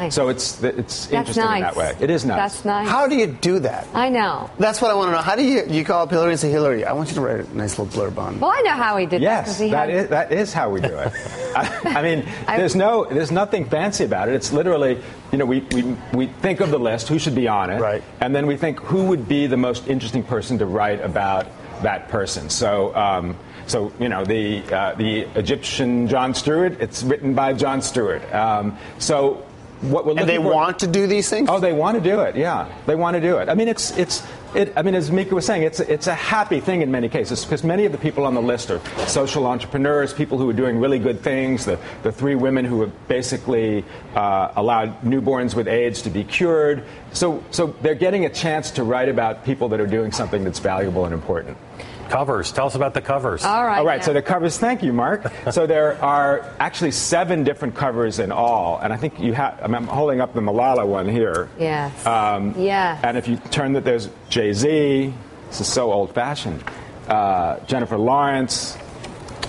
Nice. So it's interesting nice. in that way. It is nice. That's nice. How do you do that? I know. That's what I want to know. How do you call up Hillary and say, Hillary, I want you to write a nice little blurb on. Well, I know how he did yes, that. That is how we do it. I mean, there's nothing fancy about it. It's literally, we think of the list, who should be on it, right, and then we think who would be the most interesting person to write about that person. So, the Egyptian Jon Stewart, it's written by Jon Stewart. So what we're looking for... And they want to do these things? Oh, they want to do it, yeah. They want to do it. I mean, as Mica was saying, it's a happy thing in many cases, because many of the people on the list are social entrepreneurs, people who are doing really good things, the 3 women who have basically allowed newborns with AIDS to be cured. So they're getting a chance to write about people that are doing something that's valuable and important. Covers. Tell us about the covers. All right. Yeah. So the covers, thank you, Mark. So there are actually 7 different covers in all. And I think you have, I'm holding up the Malala one here. Yes. Yeah. And if you turn that, there's Jay-Z. This is so old-fashioned. Jennifer Lawrence,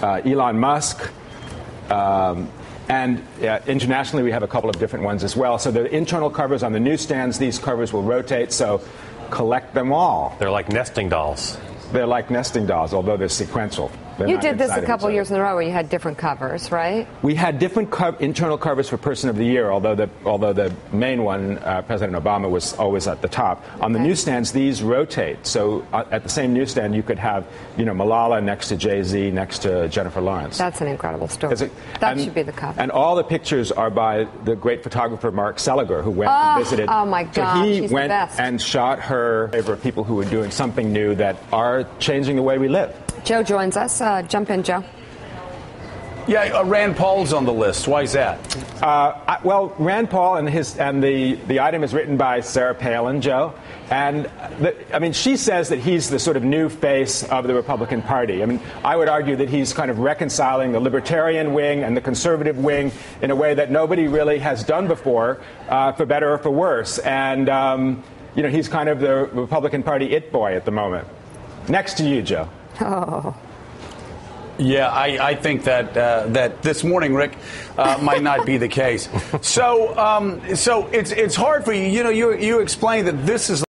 Elon Musk. And internationally, we have a couple of different ones as well. So the internal covers on the newsstands, these covers will rotate. So collect them all. They're like nesting dolls. They're like nesting dolls, although they're sequential. You did this a couple years in a row where you had different covers, right? We had different internal covers for Person of the Year, although the main one, President Obama, was always at the top. On the newsstands, these rotate. So at the same newsstand, you could have, Malala next to Jay-Z, next to Jennifer Lawrence. That's an incredible story. That should be the cover. And all the pictures are by the great photographer Mark Seliger, who went and visited. Oh my God, so he she's went the best. and shot her favorite people who were doing something new that are changing the way we live. Joe joins us. Jump in, Joe. Yeah, Rand Paul's on the list. Why is that? Well, Rand Paul and the item is written by Sarah Palin, Joe, and she says that he's the sort of new face of the Republican Party. I mean, I would argue that he's kind of reconciling the libertarian wing and the conservative wing in a way that nobody really has done before, for better or for worse. And he's kind of the Republican Party it boy at the moment. Next to you, Joe. Oh. Yeah, I think that this morning, Rick, might not be the case. So it's hard for you. You explained that this is